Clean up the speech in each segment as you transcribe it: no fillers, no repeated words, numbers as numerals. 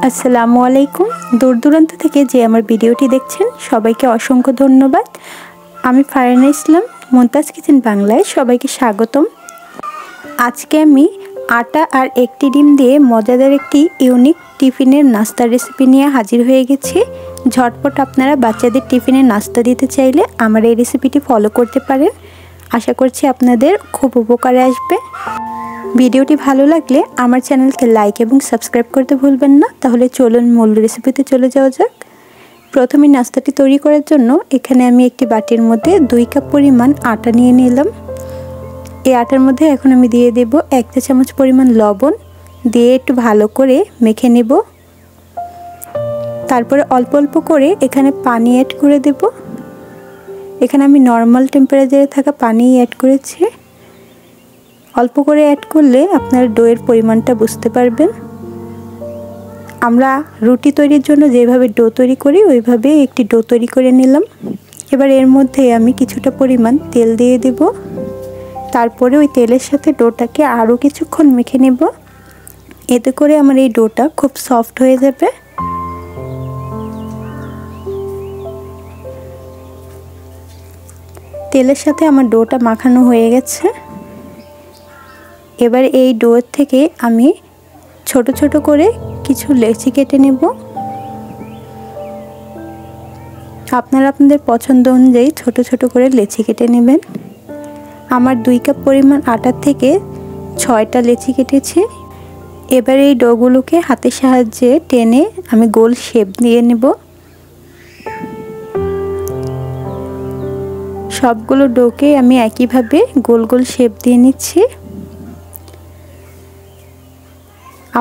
আসসালামু আলাইকুম। দূর দূরান্ত থেকে যে আমার ভিডিওটি দেখছেন সবাইকে অসংখ্য ধন্যবাদ। আমি ফারহানা ইসলাম, মুমতাজ কিচেন বাংলায় সবাইকে স্বাগতম। আজকে আমি আটা আর একটি ডিম দিয়ে মজাদার একটি ইউনিক টিফিনের নাস্তার রেসিপি নিয়ে হাজির হয়ে গেছি। ঝটপট আপনারা বাচ্চাদের টিফিনে নাস্তা দিতে চাইলে আমার এই রেসিপিটি ফলো করতে পারেন। আশা করছি আপনাদের খুব উপকারে আসবে। ভিডিওটি ভালো লাগলে আমার চ্যানেলকে লাইক এবং সাবস্ক্রাইব করতে ভুলবেন না। তাহলে চলুন মূল রেসিপিতে চলে যাওয়া যাক। প্রথমে নাস্তাটি তৈরি করার জন্য এখানে আমি একটি বাটির মধ্যে 2 কাপ পরিমাণ আটা নিয়ে নিলাম। এই আটার মধ্যে এখন আমি দিয়ে দেব 1 চা চামচ পরিমাণ লবণ, দিয়ে একটু ভালো করে মেখে নেব। তারপরে অল্প অল্প করে এখানে পানি অ্যাড করে দেব। এখানে আমি নর্মাল টেম্পারেচারে থাকা পানি অ্যাড করেছি। অল্প করে অ্যাড করলে আপনার ডোয়ের পরিমাণটা বুঝতে পারবেন। আমরা রুটি তৈরির জন্য যেভাবে ডো তৈরি করি ওইভাবে একটি ডো তৈরি করে নিলাম। এবার এর মধ্যে আমি কিছুটা পরিমাণ তেল দিয়ে দেব। তারপরে ওই তেলের সাথে ডোটাকে আরও কিছুক্ষণ মেখে নেব। এতে করে আমার এই ডোটা খুব সফট হয়ে যাবে। তেলের সাথে আমার ডোটা মাখানো হয়ে গেছে। এবার এই ডো থেকে আমি ছোট ছোট করে কিছু লেচি কেটে নেব। আপনারা আপনাদের পছন্দ অনুযায়ী ছোট ছোট করে লেচি কেটে নেবেন। আমার 2 কাপ পরিমাণ আটার থেকে 6টা লেচি কেটেছি। এবার এই ডোগুলোকে হাতের সাহায্যে টেনে আমি গোল শেপ দিয়ে নেব। সবগুলো ডোকে আমি একইভাবে গোল গোল শেপ দিয়ে নিচ্ছি।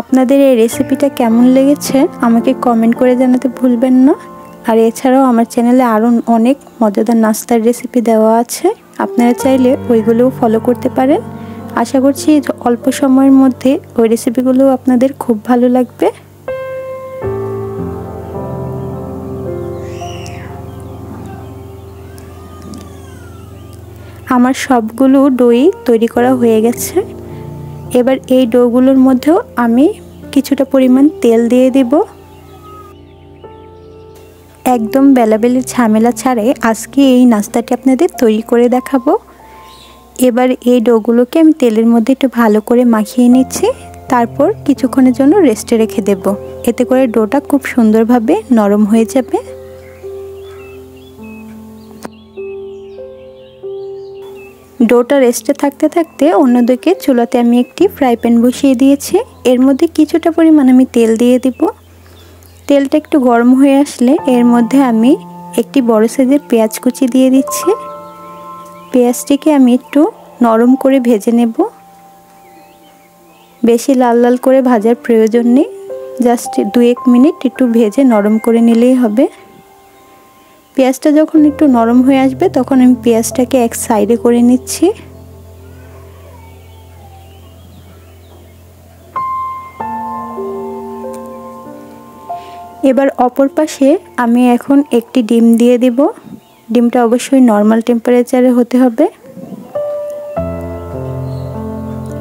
আপনাদের এই রেসিপিটা কেমন লেগেছে আমাকে কমেন্ট করে জানাতে ভুলবেন না। আর এছাড়াও আমার চ্যানেলে আরও অনেক মজাদার নাস্তার রেসিপি দেওয়া আছে, আপনারা চাইলে ওইগুলোও ফলো করতে পারেন। আশা করছি অল্প সময়ের মধ্যে ওই রেসিপিগুলো আপনাদের খুব ভালো লাগবে। আমার সবগুলো ডোই তৈরি করা হয়ে গেছে। এবার এই ডোগুলোর মধ্যেও আমি কিছুটা পরিমাণ তেল দিয়ে দেব। একদম বেলাবেলি ঝামেলা ছাড়াই আজকে এই নাস্তাটি আপনাদের তৈরি করে দেখাবো। এবার এই ডোগুলোকে আমি তেলের মধ্যে একটু ভালো করে মাখিয়ে নিচ্ছি। তারপর কিছুক্ষণের জন্য রেস্টে রেখে দেব। এতে করে ডোটা খুব সুন্দরভাবে নরম হয়ে যাবে। ডোটা রেস্টে থাকতে থাকতে অন্যদিকে চুলাতে আমি একটি ফ্রাই প্যান বসিয়ে দিয়েছি। এর মধ্যে কিছুটা পরিমাণ আমি তেল দিয়ে দিব। তেলটা একটু গরম হয়ে আসলে এর মধ্যে আমি একটি বড় সাইজের পেঁয়াজ কুচি দিয়ে দিচ্ছি। পেঁয়াজটিকে আমি একটু নরম করে ভেজে নেব। বেশি লাল লাল করে ভাজার প্রয়োজন নেই, জাস্ট 2-1 মিনিট একটু ভেজে নরম করে নিলেই হবে। পেঁয়াজটা যখন একটু নরম হয়ে আসবে তখন আমি পেঁয়াজটাকে এক সাইডে করে নিচ্ছি। এবার অপর পাশে আমি এখন একটি ডিম দিয়ে দেব। ডিমটা অবশ্যই নর্মাল টেম্পারেচারে হতে হবে।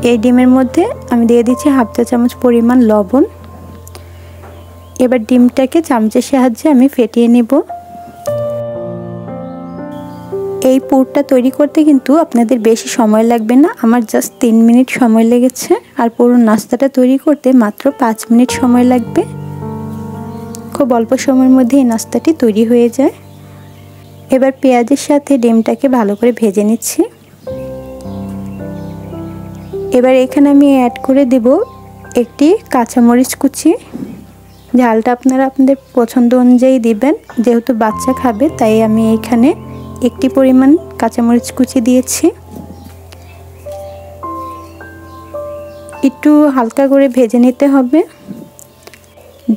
এই ডিমের মধ্যে আমি দিয়ে দিচ্ছি 1/2 চা চামচ পরিমাণ লবণ। এবার ডিমটাকে চামচের সাহায্যে আমি ফেটিয়ে নেব। এই পুরটা তৈরি করতে কিন্তু আপনাদের বেশি সময় লাগবে না, আমার জাস্ট 3 মিনিট সময় লেগেছে। আর পুরো নাস্তাটা তৈরি করতে মাত্র 5 মিনিট সময় লাগবে। খুব অল্প সময়ের মধ্যে এই নাস্তাটি তৈরি হয়ে যায়। এবার পেঁয়াজের সাথে ডিমটাকে ভালো করে ভেজে নিচ্ছি। এবার এখানে আমি অ্যাড করে দেব একটি কাঁচামরিচ কুচি। ঝালটা আপনারা আপনাদের পছন্দ অনুযায়ী দিবেন, যেহেতু বাচ্চা খাবে তাই আমি এখানে একটি পরিমাণ কাঁচামরিচ কুচি দিয়েছি। একটু হালকা করে ভেজে নিতে হবে।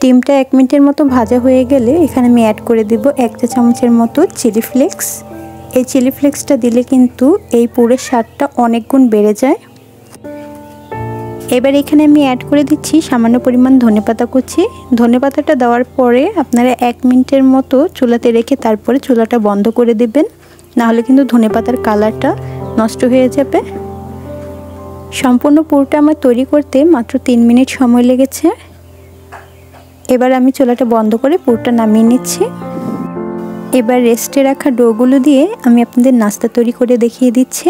ডিমটা 1 মিনিটের মতো ভাজা হয়ে গেলে এখানে আমি অ্যাড করে দেব 1 চা চামচের মতো চিলি ফ্লেক্স। এই চিলি ফ্লেক্সটা দিলে কিন্তু এই পুরের স্বাদটা অনেক গুণ বেড়ে যায়। এবার এখানে আমি অ্যাড করে দিচ্ছি সামান্য পরিমাণ ধনেপাতা কুচি। ধনেপাতাটা দেওয়ার পরে আপনারা 1 মিনিটের মতো চুলাতে রেখে তারপরে চুলাটা বন্ধ করে দেবেন, নাহলে কিন্তু ধনেপাতার কালারটা নষ্ট হয়ে যাবে। সম্পূর্ণ পুরটা আমার তৈরি করতে মাত্র 3 মিনিট সময় লেগেছে। এবার আমি চুলাটা বন্ধ করে পুরটা নামিয়ে নিচ্ছি। এবার রেস্টে রাখা ডোগুলো দিয়ে আমি আপনাদের নাস্তা তৈরি করে দেখিয়ে দিচ্ছি।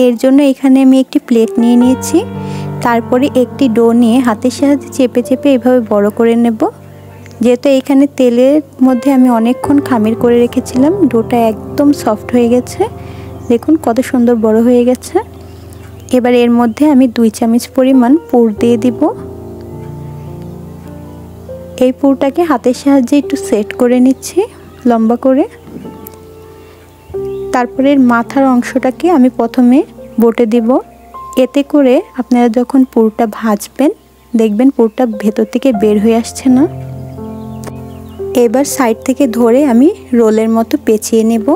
এর জন্য এখানে আমি একটি প্লেট নিয়ে নিয়েছি। তারপরে একটি ডো নিয়ে হাতের সাহায্যে চেপে চেপে এভাবে বড় করে নেব। যেহেতু এখানে তেলের মধ্যে আমি অনেকক্ষণ খামির করে রেখেছিলাম, ডোটা একদম সফট হয়ে গেছে। দেখুন কত সুন্দর বড় হয়ে গেছে। এবার এর মধ্যে আমি 2 চামচ পরিমাণ পুর দিয়ে দিব। এই পুরটাকে হাতের সাহায্যে একটু সেট করে নিচ্ছি লম্বা করে। তারপরে মাথার অংশটাকে আমি প্রথমে বটে দিব। এতে করে আপনারা যখন পুরটা ভাজবেন দেখবেন পুরটা ভেতর থেকে বের হয়ে আসছে না। এবার সাইড থেকে ধরে আমি রোলের মতো পেঁচিয়ে নেব।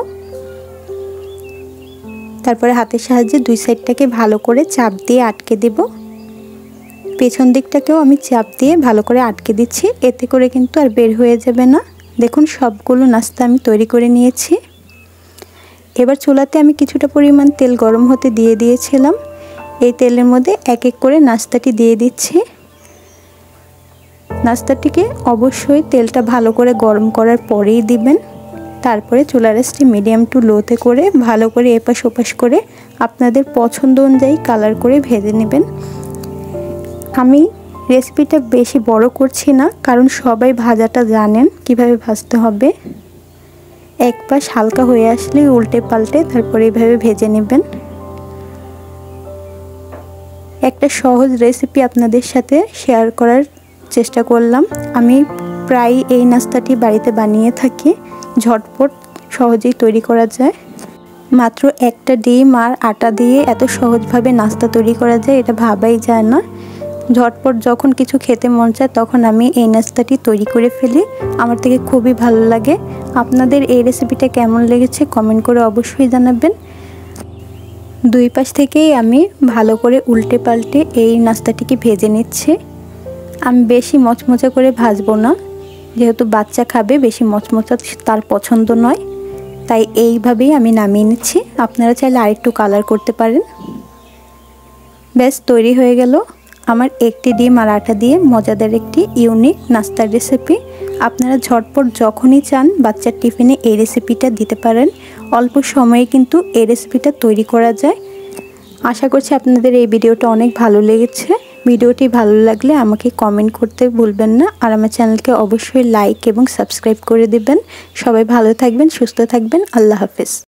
তারপরে হাতের সাহায্যে 2 সাইডটাকে ভালো করে চাপ দিয়ে আটকে দেব। পেছন দিকটাকেও আমি চাপ দিয়ে ভালো করে আটকে দিচ্ছি, এতে করে কিন্তু আর বের হয়ে যাবে না। দেখুন সবগুলো নাস্তা আমি তৈরি করে নিয়েছি। এবার চুলাতে আমি কিছুটা পরিমাণ তেল গরম হতে দিয়ে দিয়েছিলাম। এই তেলের মধ্যে এক এক করে নাস্তাটি দিয়ে দিচ্ছি। নাস্তাটিকে অবশ্যই তেলটা ভালো করে গরম করার পরেই দিবেন। তারপরে চুলার আঁচটি মিডিয়াম টু লোতে করে ভালো করে এপাশ ওপাশ করে আপনাদের পছন্দ অনুযায়ী কালার করে ভেজে নেবেন। আমি রেসিপিটা বেশি বড় করছি না, কারণ সবাই ভাজাটা জানেন কিভাবে ভাজতে হবে। এক পাশ হালকা হয়ে আসলে উল্টে পাল্টে তারপরে এইভাবে ভেজে নেবেন। একটা সহজ রেসিপি আপনাদের সাথে শেয়ার করার চেষ্টা করলাম। আমি প্রায় এই নাস্তাটি বাড়িতে বানিয়ে থাকি, ঝটপট সহজেই তৈরি করা যায়। মাত্র একটা ডিম আর আটা দিয়ে এত সহজভাবে নাস্তা তৈরি করা যায়, এটা ভাবাই যায় না। ঝটপট যখন কিছু খেতে মন চায় তখন আমি এই নাস্তাটি তৈরি করে ফেলি। আমার থেকে খুবই ভালো লাগে। আপনাদের এই রেসিপিটা কেমন লেগেছে কমেন্ট করে অবশ্যই জানাবেন। 2 পাশ থেকেই আমি ভালো করে উল্টে পাল্টে এই নাস্তাটিকে ভেজে নিচ্ছি। আমি বেশি মচমচা করে ভাজবো না, যেহেতু বাচ্চা খাবে, বেশি মচমচা তার পছন্দ নয়, তাই এইভাবেই আমি নামিয়ে নিচ্ছি। আপনারা চাইলে আরেকটু কালার করতে পারেন। ব্যাস তৈরি হয়ে গেল আমার একটি ডিম আর আটা দিয়ে মজাদার একটি ইউনিক নাস্তার রেসিপি। আপনারা ঝটপট যখনই চান বাচ্চার টিফিনে এই রেসিপিটা দিতে পারেন। অল্প সময়ে কিন্তু এই রেসিপিটা তৈরি করা যায়। আশা করছি আপনাদের এই ভিডিওটা অনেক ভালো লেগেছে। ভিডিওটি ভালো লাগলে আমাকে কমেন্ট করতে ভুলবেন না, আর আমার চ্যানেলকে অবশ্যই লাইক এবং সাবস্ক্রাইব করে দিবেন। সবাই ভালো থাকবেন, সুস্থ থাকবেন। আল্লাহ হাফেজ।